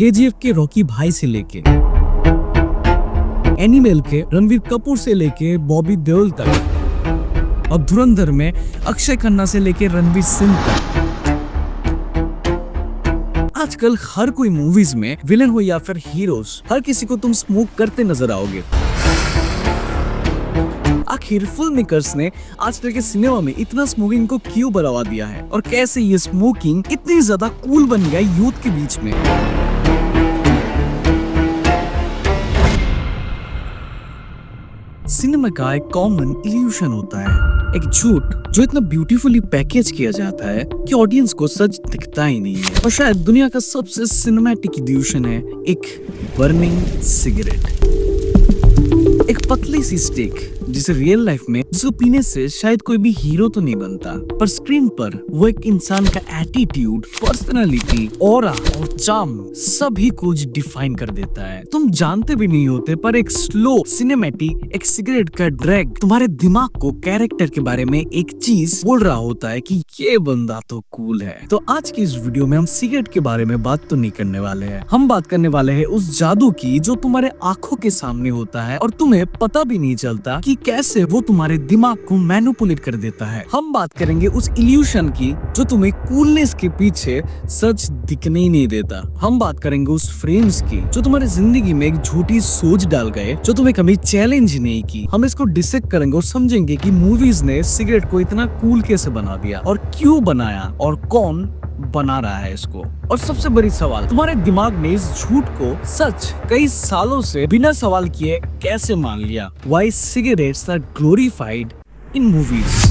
KGF के Rocky भाई से लेके एनिमल के रणवीर कपूर से लेके बॉबी देओल तक और धुरंधर में अक्षय खन्ना से लेके रणवीर सिंह तक। आजकल हर कोई मूवीज में विलन हो या फिर हीरोज, हर किसी को तुम स्मोक करते नजर आओगे। आखिर फिल्म मेकर्स ने आजकल के सिनेमा में इतना स्मोकिंग को क्यों बढ़ावा दिया है और कैसे ये स्मोकिंग इतनी ज्यादा कूल बन गया यूथ के बीच में। सिनेमा का एक कॉमन इल्यूशन होता है, एक झूठ जो इतना ब्यूटीफुली पैकेज किया जाता है कि ऑडियंस को सच दिखता ही नहीं है। और शायद दुनिया का सबसे सिनेमैटिक इल्यूशन है एक बर्निंग सिगरेट, एक पतली सी स्टिक जिसे रियल लाइफ में जिसे पीने से शायद कोई भी हीरो तो नहीं बनता, पर स्क्रीन पर वो एक इंसान का एटीट्यूड, पर्सनालिटी, ऑरा और चार्म सभी कुछ डिफाइन कर देता है। तुम जानते भी नहीं होते, पर एक स्लो सिनेमैटिक एक सिगरेट का ड्रैग तुम्हारे दिमाग को कैरेक्टर के बारे में एक चीज बोल रहा होता है कि ये बंदा तो कूल है। तो आज की इस वीडियो में हम सिगरेट के बारे में बात तो नहीं करने वाले हैं, हम बात करने वाले हैं उस जादू की जो तुम्हारे आंखों के सामने होता है और तुम्हें पता भी नहीं चलता कि कैसे वो तुम्हारे दिमाग को मैनिपुलेट कर देता है। हम बात करेंगे उस इल्यूशन की जो तुम्हें कूलनेस के पीछे सच दिखने ही नहीं देता। हम बात करेंगे उस फ्रेम्स की जो तुम्हारी जिंदगी में एक झूठी सोच डाल गए, जो तुम्हें कभी चैलेंज नहीं की। हम इसको डिसेक्ट करेंगे और समझेंगे कि मूवीज ने सिगरेट को इतना कूल कैसे बना दिया और क्यों बनाया और कौन बना रहा है इसको। और सबसे बड़ी सवाल, तुम्हारे दिमाग ने इस झूठ को सच कई सालों से बिना सवाल किए कैसे मान लिया? Why cigarettes are glorified in movies?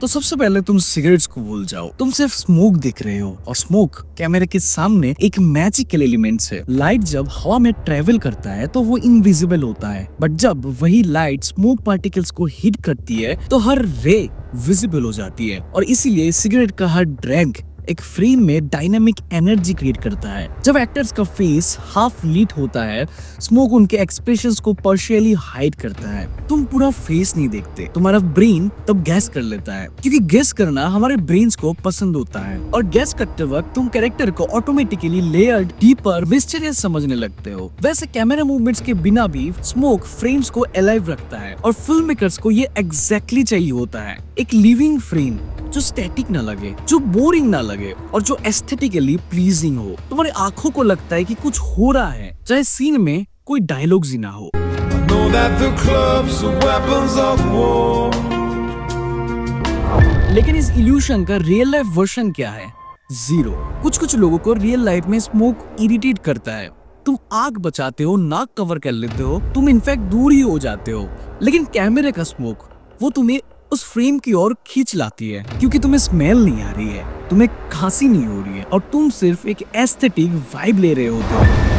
तो सबसे पहले तुम सिगरेट्स को भूल जाओ, तुम सिर्फ स्मोक दिख रहे हो और स्मोक कैमरे के सामने एक मैजिकल एलिमेंट्स है। लाइट जब हवा में ट्रेवल करता है तो वो इनविजिबल होता है, बट जब वही लाइट स्मोक पार्टिकल्स को हिट करती है तो हर रे विजिबल हो जाती है। और इसीलिए सिगरेट का हर ड्रैग एक फ्रेम में डायनामिक एनर्जी क्रिएट करता है। जब एक्टर्स का फेस हाफ लीट होता है, स्मोक उनके एक्सप्रेशंस को पार्शियली हाइड करता है। तुम पूरा फेस नहीं देखते, तुम्हारा ब्रेन तब गैस कर लेता है, क्योंकि गैस करना हमारे ब्रेन्स को पसंद होता है। और गैस करते वक्त तुम कैरेक्टर को ऑटोमेटिकली लेयर्ड, डीपर, मिस्टीरियस समझने लगते हो। वैसे कैमरा मूवमेंट्स के बिना भी स्मोक फ्रेम्स को अलाइव रखता है और फिल्म मेकर्स को ये एग्जैक्टली चाहिए होता है, एक लिविंग फ्रेम जो स्टैटिक ना लगे, जो बोरिंग ना लगे और जो एस्थेटिकली प्लीजिंग हो। तुम्हारी आंखों को लगता है कि कुछ हो रहा है, चाहे सीन में कोई डायलॉग्स ही ना हो। लेकिन इस इल्यूशन का रियल लाइफ वर्जन क्या है? जीरो। कुछ लोगों को रियल लाइफ में स्मोक इरिटेट करता है। तुम आग बचाते हो, नाक कवर कर लेते हो, तुम इनफैक्ट दूर ही हो जाते हो, लेकिन कैमरे का स्मोक वो तुम्हें उस फ्रेम की ओर खींच लाती है, क्योंकि तुम्हें स्मेल नहीं आ रही है, तुम्हें खांसी नहीं हो रही है और तुम सिर्फ एक एस्थेटिक वाइब ले रहे होते हो।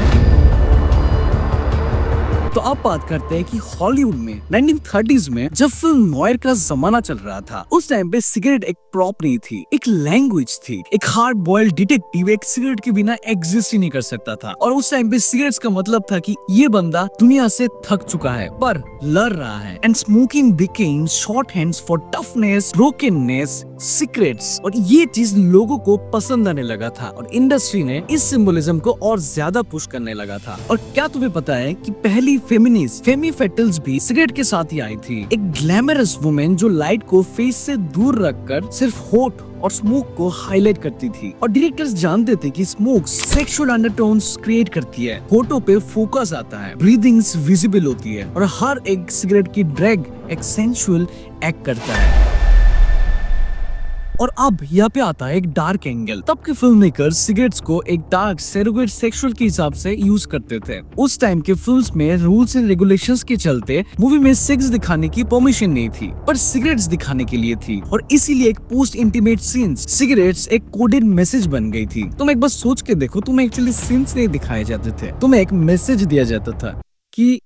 तो अब बात करते हैं कि हॉलीवुड में 1930s में जब फिल्म नॉयर का जमाना चल रहा था, उस टाइम पे सिगरेट एक प्रॉप नहीं थी, एक लैंग्वेज थी। एक हार्ड बॉइल्ड डिटेक्टिव एक सिगरेट के बिना एग्जिस्ट ही नहीं कर सकता था। और उस टाइम पे सिगरेट्स का मतलब था कि ये बंदा दुनिया से थक चुका है पर लड़ रहा है। And smoking became short hands for toughness, brokenness, secrets. और ये चीज लोगों को पसंद आने लगा था और इंडस्ट्री ने इस सिंबोलिज्म को और ज्यादा पुश करने लगा था। और क्या तुम्हें पता है कि पहली फेमिनिस्ट फेमी फेटल्स भी सिगरेट के साथ ही आई थी, एक ग्लैमरस वुमेन जो लाइट को फेस से दूर रखकर सिर्फ होठ और स्मोक को हाईलाइट करती थी। और डायरेक्टर्स जानते थे कि स्मोक सेक्सुअल अंडरटोन्स क्रिएट करती है, होठों पे फोकस आता है, ब्रीदिंग्स विजिबल होती है और हर एक सिगरेट की ड्रैग एक सेंसुअल एक्ट करता है। और अब यहाँ पे आता है एक डार्क एंगल। तब के फिल्म मेकर्स सिगरेट्स को एक डार्क सरोगेट सेक्सुअल के हिसाब से यूज करते थे। उस टाइम के फिल्म्स में रूल्स एंड रेगुलेशंस के चलते मूवी में सेक्स दिखाने की परमिशन नहीं थी, पर सिगरेट्स दिखाने के लिए थी। और इसीलिए एक पोस्ट इंटीमेट सीन्स सिगरेट्स एक कोडेड मैसेज बन गई थी। तुम एक बार सोच के देखो, तुम्हें एक्चुअली सीन्स नहीं दिखाए जाते थे, तुम्हें एक मैसेज दिया जाता था कि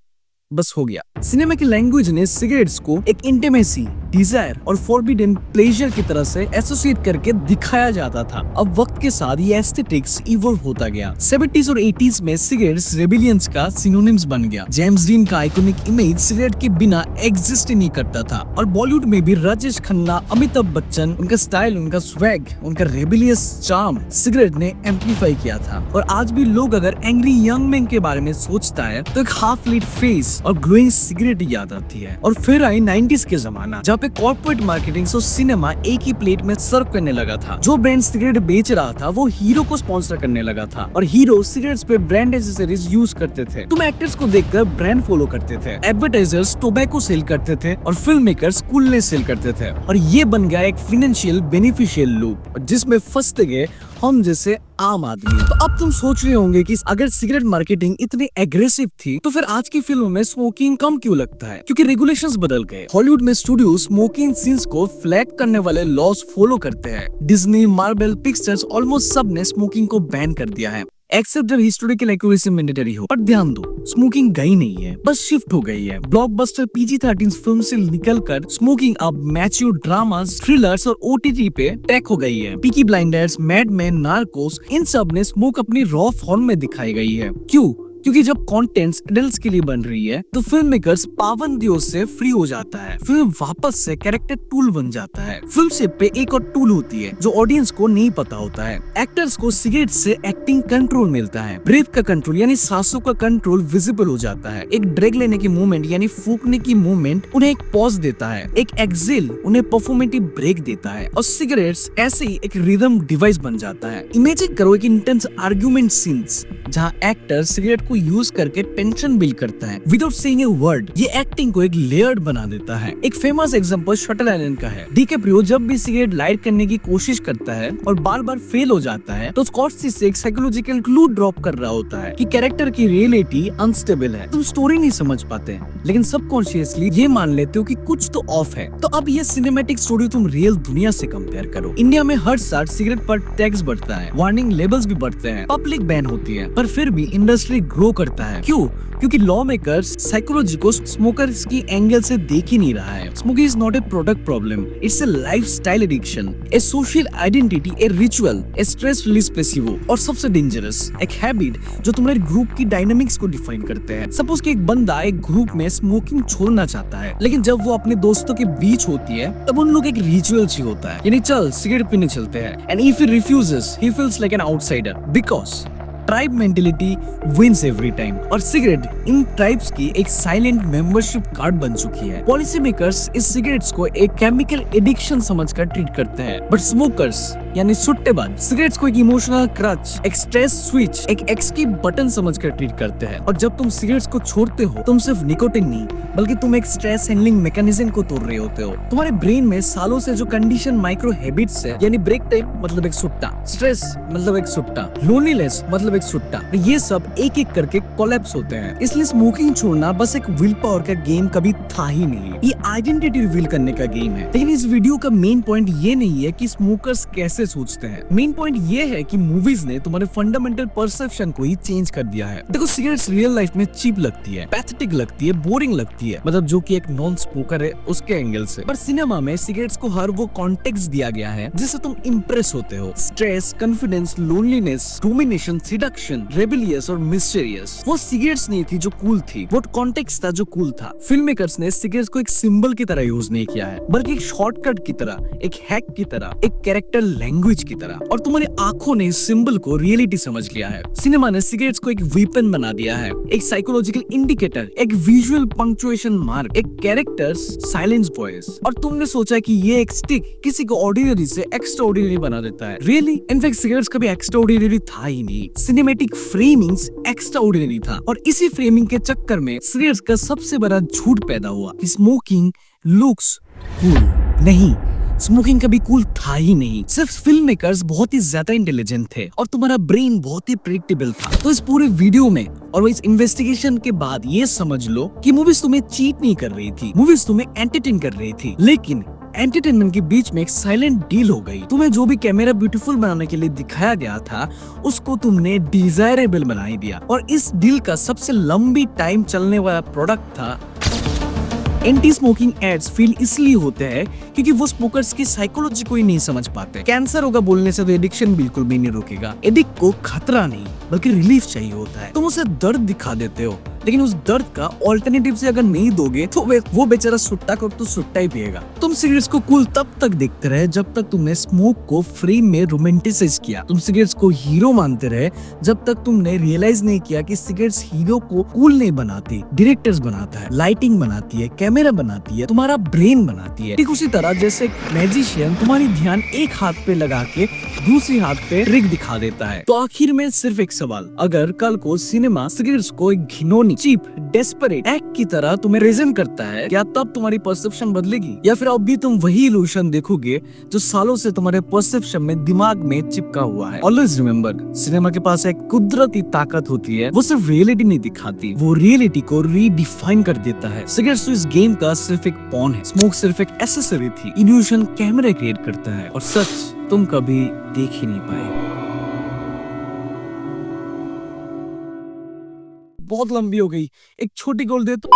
बस हो गया। सिनेमा की लैंग्वेज ने सिगरेट्स को एक इंटीमेसी, डिजायर और फॉरबिडन प्लेजर की तरह से एसोसिएट करके दिखाया जाता था। अब वक्त के साथ ये एस्थेटिक्स इवॉल्व होता गया। 70s और 80s में सिगरेट्स रेबिलियंस का सिनोनिम्स बन गया। जेम्स डीन का आइकॉनिक इमेज सिगरेट के बिना एग्जिस्ट ही नहीं करता था। और बॉलीवुड में भी राजेश खन्ना, अमिताभ बच्चन, उनका स्टाइल, उनका स्वैग, उनका रेबिलियस चार्म सिगरेट ने एम्पलीफाई किया था। और आज भी लोग अगर एंग्री यंग मैन के बारे में सोचता है तो एक हाफ लीट फेस और ग्लोइंग सिगरेट याद आती है। और फिर आई 90s के जमाना, जहाँ पे कॉर्पोरेट मार्केटिंग और सिनेमा एक ही प्लेट में सर्व करने लगा था। जो ब्रांड सिगरेट बेच रहा था वो हीरो को स्पॉन्सर करने लगा था और हीरो सिगरेट्स पे ब्रांड एक्सेसरीज यूज करते थे। तुम एक्टर्स को देखकर ब्रांड फॉलो करते थे, एडवर्टाइजर्स टोबैको सेल करते थे और फिल्म मेकर्स कूलनेस सेल करते थे। और ये बन गया एक फाइनेंशियल बेनिफिशियल लूप जिसमें फंसते गए हम जैसे आम आदमी। तो अब तुम सोच रहे होंगे कि अगर सिगरेट मार्केटिंग इतनी एग्रेसिव थी तो फिर आज की फिल्मों में स्मोकिंग कम क्यों लगता है? क्योंकि रेगुलेशंस बदल गए। हॉलीवुड में स्टूडियो स्मोकिंग सीन्स को फ्लैग करने वाले लॉज फॉलो करते हैं। डिज्नी, मार्वल, पिक्चर्स ऑलमोस्ट सब ने स्मोकिंग को बैन कर दिया है, एक्सेप्ट जब हिस्टोरिकल एक्यूरेसी मैंडेटरी हो। पर ध्यान दो, स्मोकिंग गई नहीं है, बस शिफ्ट हो गई है। ब्लॉकबस्टर PG-13 फिल्म से निकलकर स्मोकिंग अब मैच्योर ड्रामास, थ्रिलर्स और OTT पे टैग हो गई है। Peaky Blinders, Mad Men, Narcos, इन सब ने स्मोक अपनी रॉ फॉर्म में दिखाई गई है। क्यों? क्योंकि जब कंटेंट्स एडल्ट्स के लिए बन रही है तो फिल्म मेकर्स पाबंदियों से फ्री हो जाता है। फिल्म वापस से कैरेक्टर टूल बन जाता है। फिल्म शिप पे एक और टूल होती है जो ऑडियंस को नहीं पता होता है। एक्टर्स को सिगरेट से एक्टिंग कंट्रोल मिलता है। ब्रेथ का कंट्रोल यानी सांसों का कंट्रोल विजिबल हो जाता है। एक ड्रैग लेने की मूवमेंट यानी फूकने की मूवमेंट उन्हें एक पॉज देता है। एक एक्सेल उन्हें परफॉर्मेटिव ब्रेक देता है। और सिगरेट्स ऐसे ही एक रिदम डिवाइस बन जाता है। इमेजिन करो एक इंटेंस आर्गुमेंट सीन्स जहाँ एक्टर सिगरेट को यूज करके टेंशन बिल्ड करता है विदाउट सेइंग ए वर्ड। ये एक्टिंग को एक लेयर्ड बना देता है। एक फेमस एग्जांपल शटल आइलैंड का है। डिकैप्रियो जब भी सिगरेट लाइट करने की कोशिश करता है और बार बार फेल हो जाता है तो स्कॉर्सेज़े से एक साइकोलॉजिकल क्लू ड्रॉप कर रहा होता है कि कैरेक्टर की रियलिटी अनस्टेबल है। तुम स्टोरी नहीं समझ पाते लेकिन सबकॉन्शियसली ये मान लेते हो कि कुछ तो ऑफ है। तो अब ये सिनेमैटिक स्टोरी तुम रियल दुनिया से कंपेयर करो। इंडिया में हर साल सिगरेट पर टैक्स बढ़ता है, वार्निंग लेबल्स भी बढ़ते हैं, पब्लिक बैन होती है, पर फिर भी इंडस्ट्री ग्रो करता है। क्यों? क्योंकि लॉ मेकर्स साइकोलॉजी को स्मोकर्स की एंगल से देख ही नहीं रहा है। Smoking is not a product problem, it's a lifestyle addiction, A social identity, a ritual, A stress release placebo और सबसे डेंजरस एक हैबिट जो तुम्हारे ग्रुप की डायनामिक्स को डिफाइन करते हैं। सपोज कि एक बंदा एक ग्रुप में स्मोकिंग छोड़ना चाहता है लेकिन जब वो अपने दोस्तों के बीच होती है तब उन लोग एक रिचुअल सी होता है, यानी चल सिगरेट पीने चलते हैं। And if he refuses he feels like an outsider because tribe mentality wins every time. और सिगरेट इन ट्राइब्स की एक साइलेंट मेंबरशिप कार्ड बन चुकी है। पॉलिसी मेकर्स इस सिगरेट्स को एक केमिकल एडिक्शन समझकर ट्रीट करते हैं, बट स्मोकर्स यानी सुट्टेबाज सिगरेट्स को एक इमोशनल क्रच, एक स्ट्रेस स्विच, एक एस्केप बटन समझकर ट्रीट करते हैं। और जब तुम सिगरेट्स को छोड़ते हो तुम सिर्फ निकोटिन नहीं बल्कि तुम एक स्ट्रेस हैंडलिंग मैकेनिज्म को तोड़ रहे होते हो। तुम्हारे ब्रेन में सालों से जो कंडीशन माइक्रो हैबिट्स है, यानी ब्रेक टाइम मतलब एक सुट्टा, स्ट्रेस मतलब एक सुट्टा, लोनलीनेस मतलब एक सुट्टा, ये सब एक एक करके कोलैप्स होते हैं। इसलिए स्मोकिंग छोड़ना बस एक विल पावर का गेम कभी था ही नहीं, ये आइडेंटिटी रिवील करने का गेम है। लेकिन इस वीडियो का मेन पॉइंट ये नहीं है कि स्मोकर्स कैसे सोचते हैं। मेन पॉइंट ये है कि मूवीज ने तुम्हारे फंडामेंटल परसेप्शन को ही चेंज कर दिया है। देखो सिगरेट्स रियल लाइफ में चीप लगती है, पैथेटिक लगती है, बोरिंग लगती है, मतलब जो कि एक नॉन स्मोकर है उसके एंगल से। पर सिनेमा में सिगरेट्स को हर वो कॉन्टेक्स्ट दिया गया है जिससे तुम इंप्रेस होते हो। Stress, confidence, loneliness, domination, seduction, rebellious और मिस्टीरियस। वो सिगरेट्स नहीं थी जो कूल थी, वो कॉन्टेक्स्ट था जो कूल था। फिल्म मेकर्स ने सिगरेट्स को एक सिंबल की तरह यूज नहीं किया है बल्कि एक शॉर्टकट की तरह, एक हैक की तरह, एक कैरेक्टर लैंग्वेज की तरह। और तुम्हारी आंखों ने इस सिंबल को रियलिटी समझ लिया है। सिनेमा ने सिगरेट्स को एक वेपन बना दिया है, एक साइकोलॉजिकल इंडिकेटर, एक विजुअल पंक्चुएशन मार्क, एक कैरेक्टर्स साइलेंस वॉइस। और तुमने सोचा कि ये एक स्टिक किसी को ऑर्डिनरी से एक्स्ट्रा ऑर्डिनरी बना देता है। रियली इनफैक्ट सिगरेट्स कभी एक्स्ट्रा ऑर्डिनरी था ही नहीं। सिनेमैटिक फ्रेमिंग्स एक्स्ट्रा ऑर्डिनरी था और इसी फ्रेमिंग के चक्कर में सिगरेट्स का सबसे बड़ा झूठ पैदा हुआ कि स्मोकिंग लुक्स कूल। नहीं, स्मोकिंग कभी कूल था ही नहीं। सिर्फ फिल्म मेकर्स बहुत ही ज्यादा इंटेलिजेंट थे और तुम्हारा ब्रेन बहुत ही प्रेडिक्टेबल था। तो इस पूरे वीडियो में और इस इन्वेस्टिगेशन के बाद ये समझ लो कि मूवीज तुम्हें चीट नहीं कर रही थी, मूवीज तुम्हें एंटरटेन कर रही थी। लेकिन एंटरटेनमेंट के बीच में एक साइलेंट डील हो गई। तुम्हें जो भी कैमरा ब्यूटीफुल बनाने के लिए दिखाया गया था उसको तुमने डिजायरेबल बना दिया। और इस डील का सबसे लंबी टाइम चलने वाला प्रोडक्ट था एंटी स्मोकिंग एड्स फेल इसलिए होते हैं क्योंकि वो स्मोकर्स की साइकोलॉजी को ही नहीं समझ पाते। कैंसर होगा बोलने से तो एडिक्शन बिल्कुल भी नहीं रुकेगा। एडिक्ट को खतरा नहीं बल्कि रिलीफ चाहिए होता है। तुम उसे दर्द दिखा देते हो, लेकिन उस दर्द का ऑल्टरनेटिव से अगर नहीं दोगे तो वो बेचारा सुट्टा को तो सुट्टा ही पिएगा। तुम सिगरेट्स को कूल तब तक देखते रहे जब तक तुमने स्मोक को फ्रेम में रोमांटिसाइज किया। तुम सिगरेट्स को हीरो मानते रहे जब तक तुमने रियलाइज नहीं किया कि सिगरेट्स हीरो को कूल नहीं बनाती, डायरेक्टर्स बनाता है, लाइटिंग बनाती है, कैमरा बनाती है, तुम्हारा ब्रेन बनाती है। ठीक उसी तरह जैसे मैजिशियन तुम्हारी ध्यान एक हाथ पे लगा के दूसरी हाथ पे ट्रिक दिखा देता है। तो आखिर में सिर्फ एक सवाल, अगर कल को सिनेमा सिगरेट्स को एक घिनौनी, चीप, डेस्परेट एक्ट की तरह तुम्हें प्रेजेंट करता है, क्या तब तुम्हारी परसेप्शन बदलेगी या फिर अब भी तुम वही इल्यूशन देखोगे जो सालों से तुम्हारे परसेप्शन में, दिमाग में चिपका हुआ है? ऑलवेज रिमेम्बर, सिनेमा के पास एक कुदरती ताकत होती है, वो सिर्फ रियलिटी नहीं दिखाती, वो रियलिटी को रीडिफाइन कर देता है। सिगरेट्स तो इस गेम का सिर्फ एक पॉन है, स्मोक सिर्फ एक एसेसरी थी, इल्यूशन कैमरा क्रिएट करता है और सच तुम कभी देख ही नहीं पाए। बहुत लंबी हो गई, एक छोटी गोल दे तो।